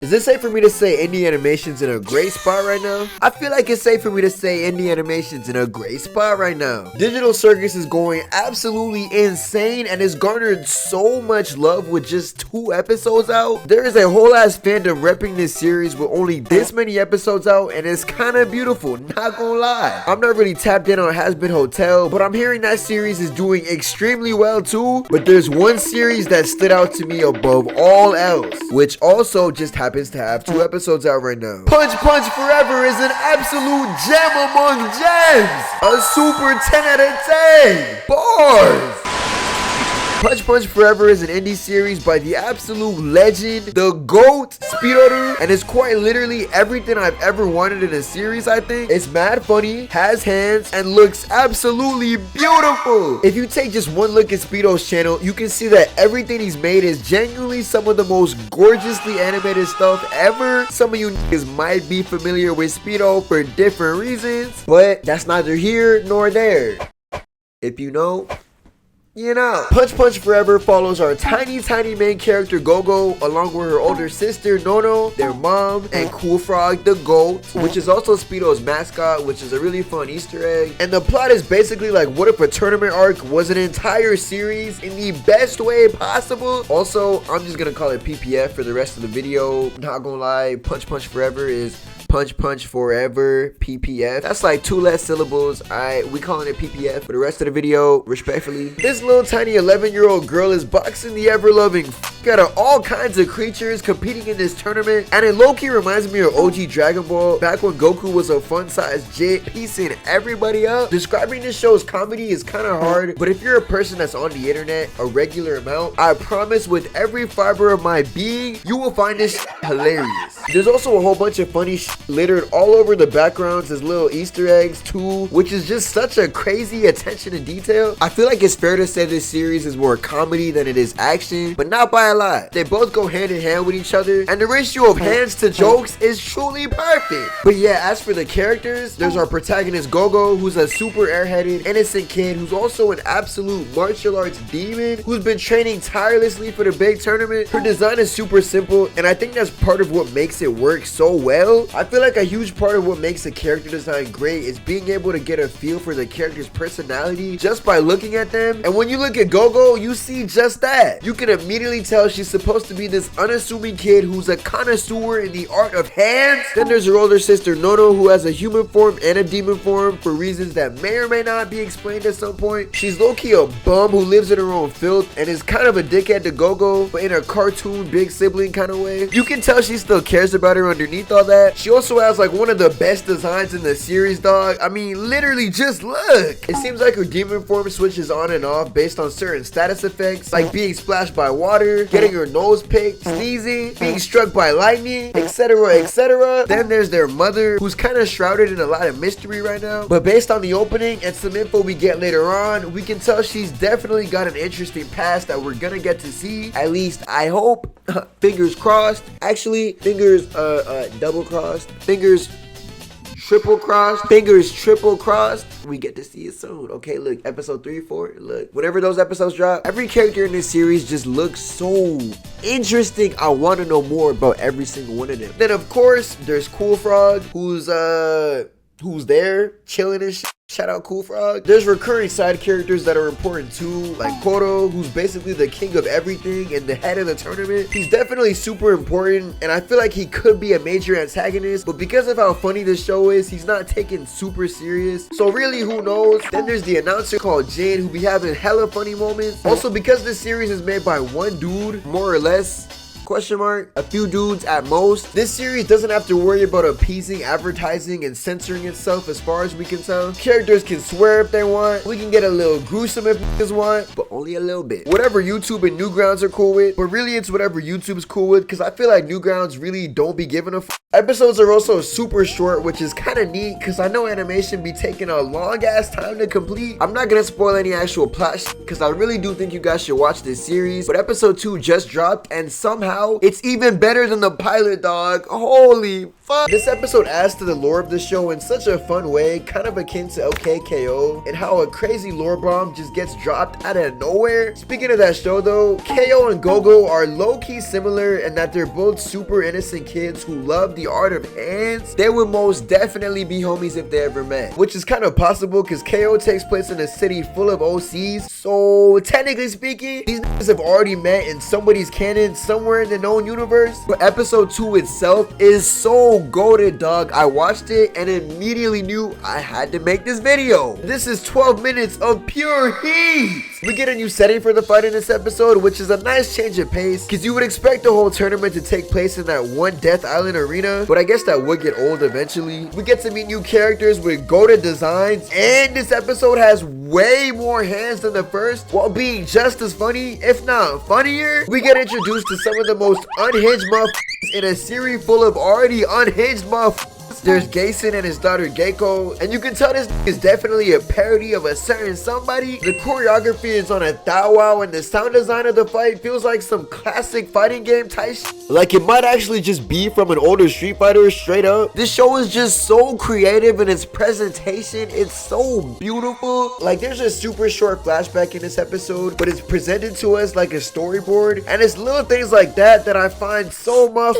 Is it safe for me to say indie animation's in a great spot right now? I feel like it's safe for me to say indie animation's in a great spot right now. Digital Circus is going absolutely insane and has garnered so much love with just 2 episodes out. There is a whole ass fandom repping this series with only this many episodes out, and it's kind of beautiful, not gonna lie. I'm not really tapped in on Has Been Hotel, but I'm hearing that series is doing extremely well too. But there's one series that stood out to me above all else, which also just happens to have 2 episodes out right now. Punch Punch Forever is an absolute gem among gems. A super 10 out of 10. Bars. Punch Punch Forever is an indie series by the absolute legend, the GOAT, speedoru, and it's quite literally everything I've ever wanted in a series, I think. It's mad funny, has hands, and looks absolutely beautiful. If you take just one look at Speedo's channel, you can see that everything he's made is genuinely some of the most gorgeously animated stuff ever. Some of you niggas might be familiar with Speedo for different reasons, but that's neither here nor there. If you know, you know. Punch Punch Forever follows our tiny main character Gogo along with her older sister Nono, their mom, and Cool Frog the GOAT, which is also Speedo's mascot, which is a really fun Easter egg. And the plot is basically like, what if a tournament arc was an entire series in the best way possible? Also, I'm just gonna call it PPF for the rest of the video. Not gonna lie, Punch Punch Forever is Punch Punch Forever PPF. That's like 2 less syllables. We calling it PPF for the rest of the video, respectfully. This little tiny 11-year-old girl is boxing the ever-loving out of all kinds of creatures competing in this tournament, and it low-key reminds me of OG Dragon Ball back when Goku was a fun-sized jit piecing everybody up. Describing this show's comedy is kind of hard, but if you're a person that's on the internet a regular amount, I promise with every fiber of my being, you will find this hilarious. There's also a whole bunch of funny littered all over the backgrounds as little Easter eggs too, which is just such a crazy attention to detail. I feel like it's fair to say this series is more comedy than it is action, but not by a lot. They both go hand in hand with each other, and the ratio of hands to jokes is truly perfect. But yeah, as for the characters, there's our protagonist Gogo, who's a super airheaded, innocent kid who's also an absolute martial arts demon who's been training tirelessly for the big tournament. Her design is super simple, and I think that's part of what makes it work so well. I feel like a huge part of what makes a character design great is being able to get a feel for the character's personality just by looking at them. And when you look at Gogo, you see just that. You can immediately tell she's supposed to be this unassuming kid who's a connoisseur in the art of hands. Then there's her older sister Nono, who has a human form and a demon form for reasons that may or may not be explained at some point. She's low-key a bum who lives in her own filth and is kind of a dickhead to Gogo, but in a cartoon big sibling kind of way. You can tell she still cares about her underneath all that. She also has like one of the best designs in the series, dog. I mean, literally just look. It seems like her demon form switches on and off based on certain status effects, like being splashed by water, getting her nose picked, sneezing, being struck by lightning, etc, etc. Then there's their mother, who's kind of shrouded in a lot of mystery right now, but based on the opening and some info we get later on, we can tell she's definitely got an interesting past that we're gonna get to see. At least I hope. Fingers crossed. Actually, fingers double crossed. Fingers triple crossed. We get to see it soon. Okay, look, episode 3, 4, look, whenever those episodes drop, every character in this series just looks so interesting. I want to know more about every single one of them. Then of course there's Cool Frog, who's there chilling and shit. Shout out Cool Frog. There's recurring side characters that are important too, like Koro, who's basically the king of everything and the head of the tournament. He's definitely super important, and I feel like he could be a major antagonist, but because of how funny this show is, he's not taken super serious. So really, who knows? Then there's the announcer called Jane, who be having hella funny moments. Also, because this series is made by one dude, more or less, question mark, a few dudes at most, this series doesn't have to worry about appeasing advertising and censoring itself as far as we can tell. Characters can swear if they want, we can get a little gruesome if niggas want, but only a little bit. Whatever YouTube and Newgrounds are cool with, but really it's whatever YouTube's cool with, because I feel like Newgrounds really don't be giving a f. Episodes are also super short, which is kind of neat, because I know animation be taking a long ass time to complete. I'm not gonna spoil any actual plot because I really do think you guys should watch this series, but episode 2 just dropped, and somehow it's even better than the pilot, dog. Holy fuck? This episode adds to the lore of the show in such a fun way, kind of akin to LKKO, and how a crazy lore bomb just gets dropped out of nowhere. Speaking of that show though, KO and Gogo are low-key similar in that they're both super innocent kids who love the art of hands. They would most definitely be homies if they ever met, which is kind of possible because KO takes place in a city full of OCs, so technically speaking, these niggas have already met in somebody's canon somewhere in the known universe. But episode 2 itself is so goated, dog. I watched it and immediately knew I had to make this video. This is 12 minutes of pure heat. We get a new setting for the fight in this episode, which is a nice change of pace, because you would expect the whole tournament to take place in that one Death Island arena, but I guess that would get old eventually. We get to meet new characters with goated designs, and this episode has way more hands than the first, while being just as funny, if not funnier. We get introduced to some of the most unhinged motherfuckers in a series full of already unhinged motherfuckers. There's Gason and his daughter Geiko, and you can tell this is definitely a parody of a certain somebody. The choreography is on a thou wow, and the sound design of the fight feels like some classic fighting game type shit. Like it might actually just be from an older Street Fighter straight up. This show is just so creative in its presentation. It's so beautiful. Like there's a super short flashback in this episode, but it's presented to us like a storyboard, and it's little things like that that I find so much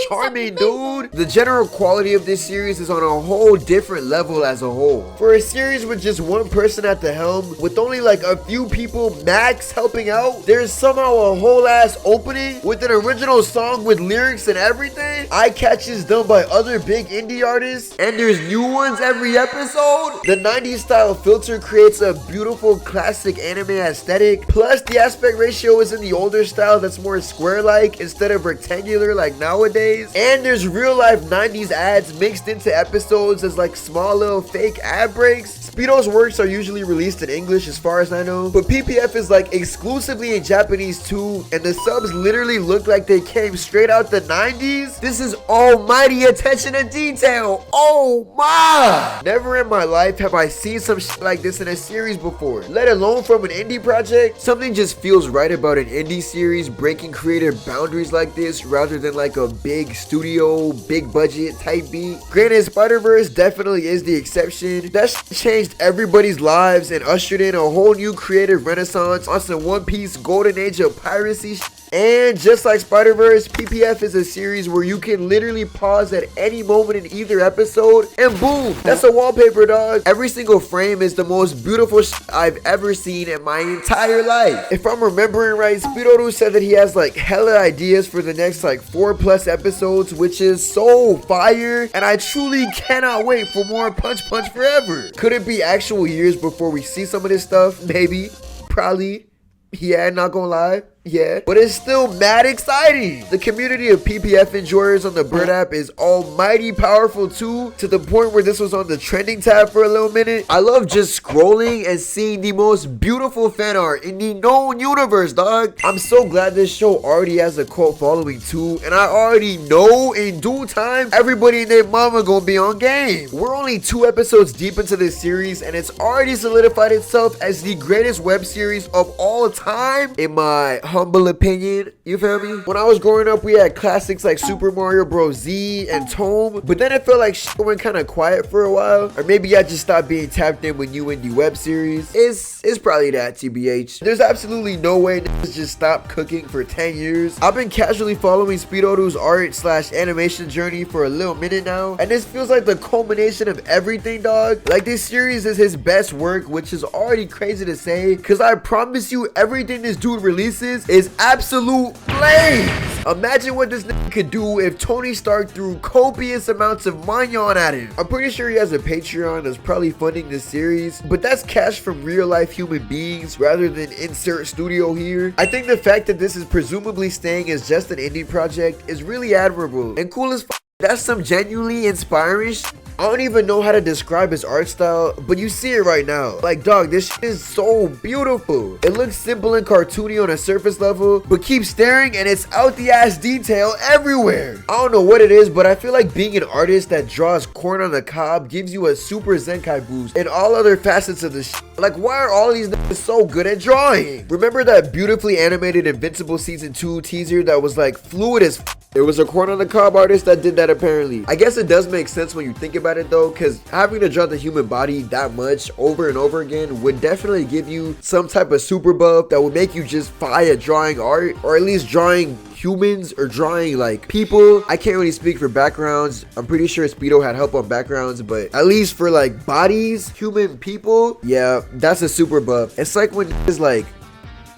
charming, dude. The general quality of this series is on a whole different level as a whole. For a series with just one person at the helm, with only like a few people max helping out, there's somehow a whole ass opening with an original song with lyrics and everything. Eye catches done by other big indie artists, and there's new ones every episode. The 90s style filter creates a beautiful classic anime aesthetic, plus the aspect ratio is in the older style that's more square like instead of rectangular like nowadays, and there's real life 90s ads mixed into episodes as like small little fake ad breaks. Speedo's works are usually released in English as far as I know, but PPF is like exclusively in Japanese too, and the subs literally look like they came straight out the 90s. This is almighty attention to detail. Oh my! Never in my life have I seen some shit like this in a series before, let alone from an indie project. Something just feels right about an indie series breaking creative boundaries like this rather than like a big studio, big budget type beat. Granted, Spider-Verse definitely is the exception. That changed everybody's lives and ushered in a whole new creative renaissance on some One Piece golden age of piracy. And just like Spider-Verse, PPF is a series where you can literally pause at any moment in either episode and boom, that's a wallpaper, dog. Every single frame is the most beautiful I've ever seen in my entire life. If I'm remembering right, speedoru said that he has like hella ideas for the next like 4+ episodes, which is so fire, and I truly cannot wait for more Punch Forever. Could it be actual years before we see some of this stuff? Maybe, probably, yeah, not gonna lie. Yeah, but it's still mad exciting. The community of PPF enjoyers on the Bird app is almighty powerful too, to the point where this was on the trending tab for a little minute. I love just scrolling and seeing the most beautiful fan art in the known universe, dog. I'm so glad this show already has a cult following too, and I already know in due time everybody and their mama gonna be on game. We're only 2 episodes deep into this series, and it's already solidified itself as the greatest web series of all time, in my humble opinion. You feel me? When I was growing up, we had classics like Super Mario Bros. Z and Tome, but then it felt like shit went kind of quiet for a while, or maybe I just stopped being tapped in with new indie web series. It's probably that, TBH. There's absolutely no way niggas just stopped cooking for 10 years. I've been casually following speedoru's art/animation journey for a little minute now, and this feels like the culmination of everything, dog. Like this series is his best work, which is already crazy to say, because I promise you everything this dude releases is absolute flames. Imagine what this nigga could do if Tony Stark threw copious amounts of money on at him. I'm pretty sure he has a Patreon that's probably funding this series, but that's cash from real life human beings rather than insert studio here. I think the fact that this is presumably staying as just an indie project is really admirable and cool as f. That's some genuinely inspiring shit. I don't even know how to describe his art style, but you see it right now. Like, dog, this shit is so beautiful. It looks simple and cartoony on a surface level, but keep staring and it's out the ass detail everywhere. I don't know what it is, but I feel like being an artist that draws corn on the cob gives you a super Zenkai boost in all other facets of the shit. Like, why are all these niggas so good at drawing? Remember that beautifully animated Invincible Season 2 teaser that was like fluid as f? It was a corn on the cob artist that did that apparently. I guess it does make sense when you think about it though, because having to draw the human body that much over and over again would definitely give you some type of super buff that would make you just fire at drawing art, or at least drawing humans or drawing like people. I can't really speak for backgrounds. I'm pretty sure Speedo had help on backgrounds, but at least for like bodies, human people, yeah, that's a super buff. It's like when it's like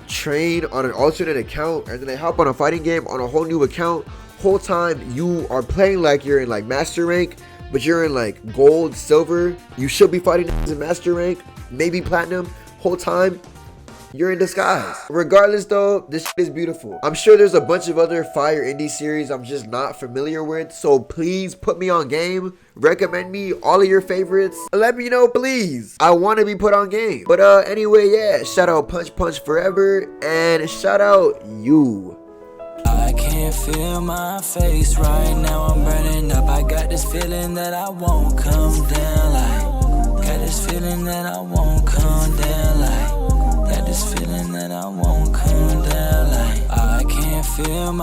train on an alternate account and then they hop on a fighting game on a whole new account. Whole time you are playing like you're in like master rank, but you're in like gold, silver. You should be fighting in master rank, maybe platinum. Whole time you're in disguise. Regardless though, this shit is beautiful. I'm sure there's a bunch of other fire indie series I'm just not familiar with, so please put me on game. Recommend me all of your favorites. Let me know, please. I want to be put on game. But anyway, yeah, shout out Punch Punch Forever and shout out you. I can't feel my face right now, I'm burning up. I got this feeling that I won't come down like, got this feeling that I won't come down like, got this feeling that I won't come down like, I can't feel my